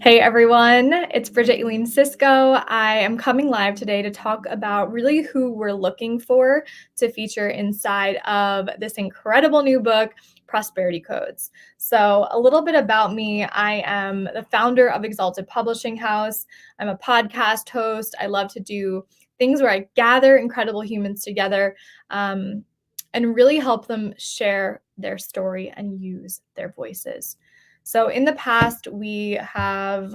Hey everyone, it's Bridget Eileen Cisco. I am coming live today to talk about really who we're looking for to feature inside of this incredible new book, Prosperity Codes. So, a little bit about me. I am the founder of Exalted Publishing House. I'm a podcast host. I love to do things where I gather incredible humans together and really help them share their story and use their voices. So in the past, we have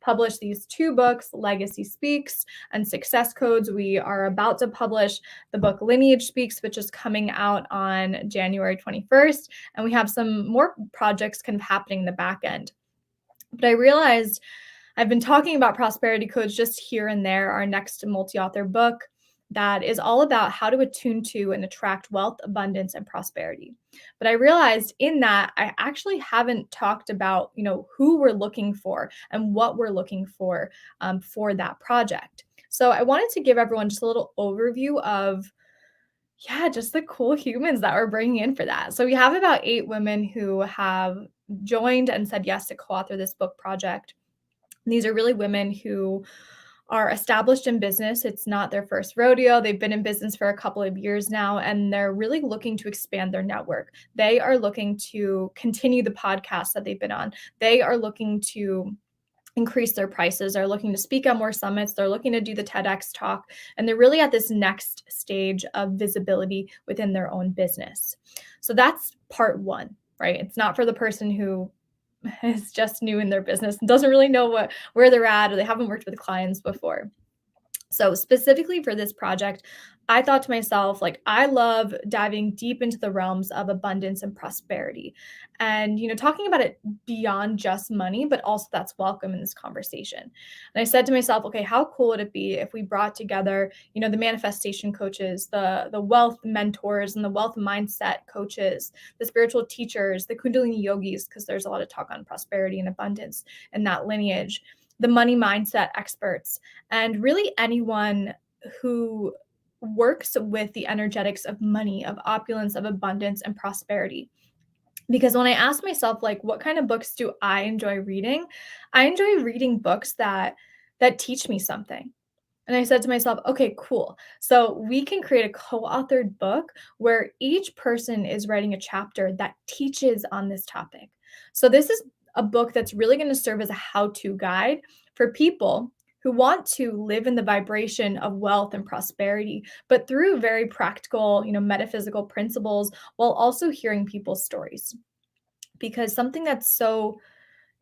published these two books, Legacy Speaks and Success Codes. We are about to publish the book Lineage Speaks, which is coming out on January 21st. And we have some more projects kind of happening in the back end. But I realized I've been talking about prosperity codes just here and there. Our next multi-author book that is all about how to attune to and attract wealth, abundance, and prosperity. But I realized in that I actually haven't talked about, who we're looking for and what we're looking for that project. So I wanted to give everyone just a little overview of, yeah, just the cool humans that we're bringing in for that. So we have about 8 women who have joined and said yes to co-author this book project. These are really women who are established in business. It's not their first rodeo. They've been in business for a couple of years now, and they're really looking to expand their network. They are looking to continue the podcast that they've been on. They are looking to increase their prices. They're looking to speak at more summits. They're looking to do the TEDx talk, and they're really at this next stage of visibility within their own business. So that's part one, right? It's not for the person who is just new in their business and doesn't really know where they're at, or they haven't worked with clients before. So specifically for this project, I thought to myself, like, I love diving deep into the realms of abundance and prosperity and, talking about it beyond just money, but also that's welcome in this conversation. And I said to myself, okay, how cool would it be if we brought together, the manifestation coaches, the wealth mentors and the wealth mindset coaches, the spiritual teachers, the Kundalini yogis, because there's a lot of talk on prosperity and abundance in that lineage, the money mindset experts, and really anyone who works with the energetics of money, of opulence, of abundance, and prosperity. Because when I ask myself, like, what kind of books do I enjoy reading? I enjoy reading books that teach me something. And I said to myself, okay, cool. So we can create a co-authored book where each person is writing a chapter that teaches on this topic. So this is a book that's really going to serve as a how-to guide for people who want to live in the vibration of wealth and prosperity, but through very practical, metaphysical principles, while also hearing people's stories. Because something that's so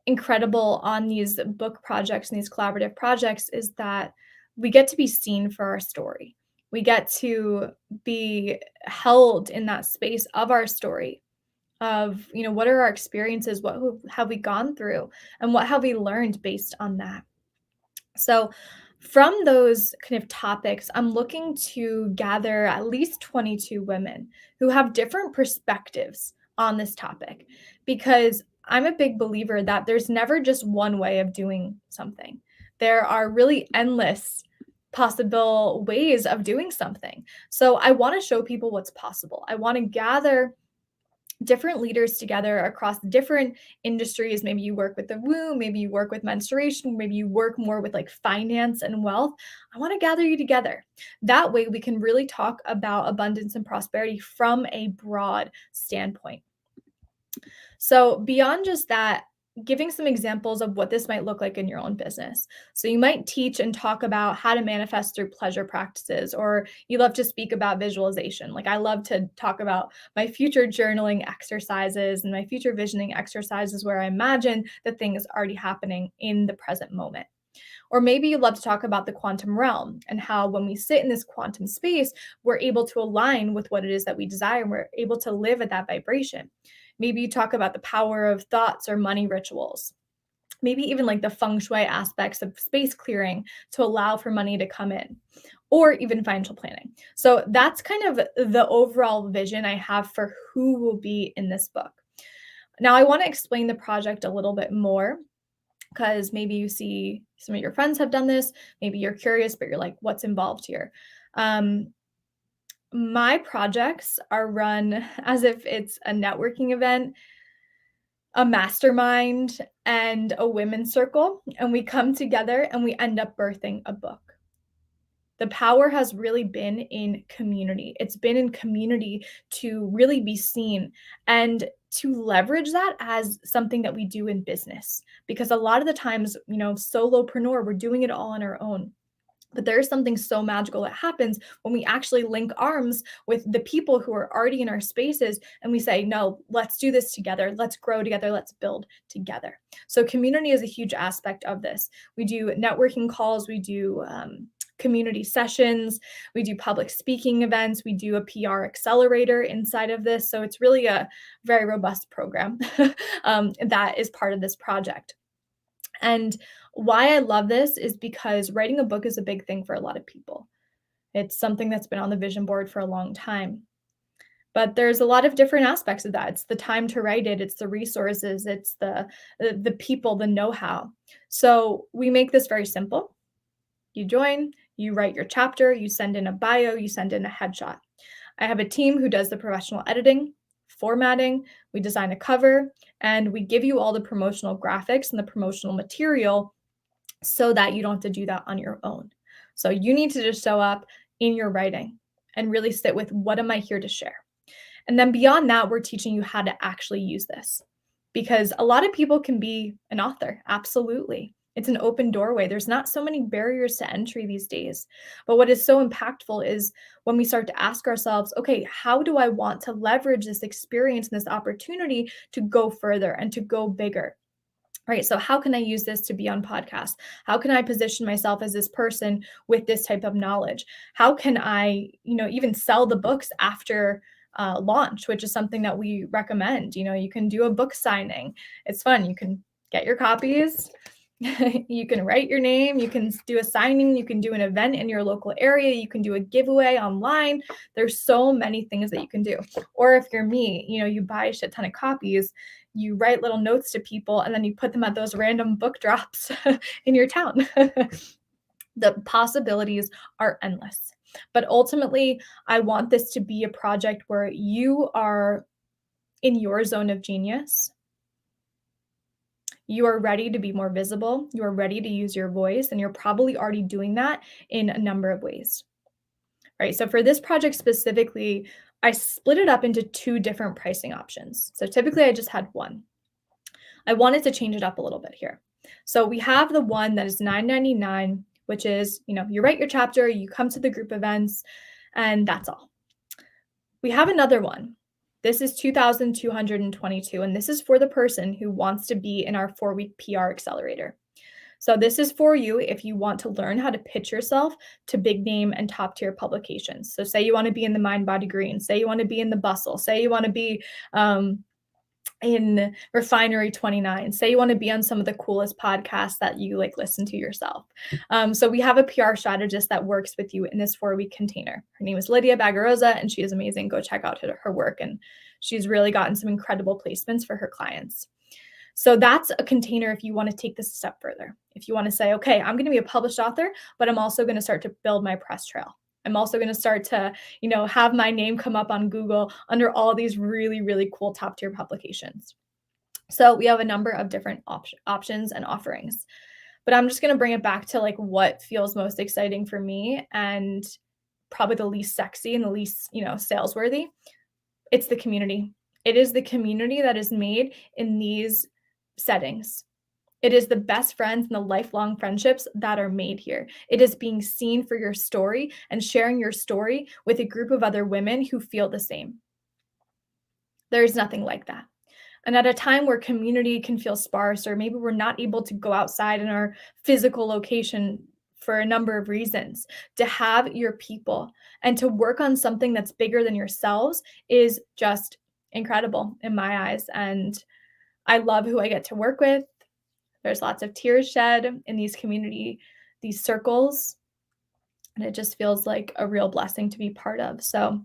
incredible on these book projects and these collaborative projects is that we get to be seen for our story. We get to be held in that space of our story of, what are our experiences? What have we gone through? And what have we learned based on that? So, from those kind of topics, I'm looking to gather at least 22 women who have different perspectives on this topic because I'm a big believer that there's never just one way of doing something. There are really endless possible ways of doing something. So, I want to show people what's possible. I want to gather different leaders together across different industries. Maybe you work with the womb, maybe you work with menstruation, maybe you work more with like finance and wealth. I want to gather you together. That way we can really talk about abundance and prosperity from a broad standpoint. So, beyond just that, giving some examples of what this might look like in your own business. So, you might teach and talk about how to manifest through pleasure practices, or you love to speak about visualization. Like, I love to talk about my future journaling exercises and my future visioning exercises where I imagine the things already happening in the present moment. Or maybe you love to talk about the quantum realm and how when we sit in this quantum space, we're able to align with what it is that we desire and we're able to live at that vibration. Maybe you talk about the power of thoughts or money rituals. Maybe even like the feng shui aspects of space clearing to allow for money to come in, or even financial planning. So that's kind of the overall vision I have for who will be in this book. Now, I want to explain the project a little bit more because maybe you see some of your friends have done this. Maybe you're curious, but you're like, what's involved here? My projects are run as if it's a networking event. a mastermind and a women's circle, and we come together and we end up birthing a book. The power has really been in community. It's been in community to really be seen and to leverage that as something that we do in business. Because a lot of the times, solopreneur, we're doing it all on our own. But there's something so magical that happens when we actually link arms with the people who are already in our spaces and we say, no, let's do this together. Let's grow together. Let's build together. So, community is a huge aspect of this. We do networking calls, we do community sessions, we do public speaking events, we do a PR accelerator inside of this. So, it's really a very robust program that is part of this project. And why I love this is because writing a book is a big thing for a lot of people. It's something that's been on the vision board for a long time. But there's a lot of different aspects of that. It's the time to write it, it's the resources, it's the people, the know-how. So we make this very simple. You join, you write your chapter, you send in a bio, you send in a headshot. I have a team who does the professional editing, formatting, we design a cover, and we give you all the promotional graphics and the promotional material so that you don't have to do that on your own. So you need to just show up in your writing and really sit with, what am I here to share? And then beyond that, we're teaching you how to actually use this, because a lot of people can be an author. Absolutely. It's an open doorway. There's not so many barriers to entry these days. But what is so impactful is when we start to ask ourselves, okay, how do I want to leverage this experience and this opportunity to go further and to go bigger? Right. So how can I use this to be on podcasts? How can I position myself as this person with this type of knowledge? How can I, even sell the books after launch, which is something that we recommend. You can do a book signing. It's fun. You can get your copies. You can write your name. You can do a signing. You can do an event in your local area. You can do a giveaway online. There's so many things that you can do. Or if you're me, you buy a shit ton of copies, you write little notes to people, and then you put them at those random book drops in your town. The possibilities are endless. But ultimately, I want this to be a project where you are in your zone of genius. You are ready to be more visible. You are ready to use your voice, and you're probably already doing that in a number of ways. Right? So for this project specifically, I split it up into 2 different pricing options. So typically I just had one. I wanted to change it up a little bit here. So we have the one that is $9.99, which is, you write your chapter, you come to the group events, and that's all. We have another one. This is $2,222, and this is for the person who wants to be in our 4-week PR accelerator. So this is for you if you want to learn how to pitch yourself to big name and top tier publications. So say you want to be in the Mind Body Green, say you want to be in the Bustle, say you want to be in Refinery 29, say you want to be on some of the coolest podcasts that you listen to yourself. So we have a PR strategist that works with you in this 4-week container. Her name is Lydia Bagarosa, and she is amazing. Go check out her work. And she's really gotten some incredible placements for her clients. So that's a container if you want to take this a step further. If you want to say, okay, I'm going to be a published author, but I'm also going to start to build my press trail. I'm also going to start to, have my name come up on Google under all these really, really cool top tier publications. So we have a number of different options and offerings, but I'm just going to bring it back to what feels most exciting for me and probably the least sexy and the least, sales worthy. It's the community. It is the community that is made in these settings. It is the best friends and the lifelong friendships that are made here. It is being seen for your story and sharing your story with a group of other women who feel the same. There's nothing like that. And at a time where community can feel sparse, or maybe we're not able to go outside in our physical location for a number of reasons, to have your people and to work on something that's bigger than yourselves is just incredible in my eyes. And I love who I get to work with. There's lots of tears shed in these circles, and it just feels like a real blessing to be part of. So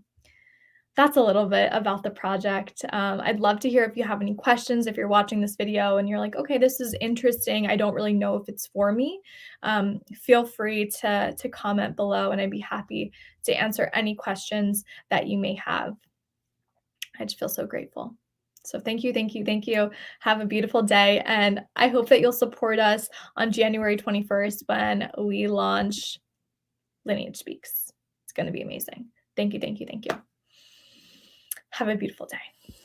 that's a little bit about the project. I'd love to hear if you have any questions, if you're watching this video and you're like, okay, this is interesting, I don't really know if it's for me. Feel free to comment below, and I'd be happy to answer any questions that you may have. I just feel so grateful. So thank you, thank you, thank you. Have a beautiful day. And I hope that you'll support us on January 21st when we launch Lineage Speaks. It's going to be amazing. Thank you, thank you, thank you. Have a beautiful day.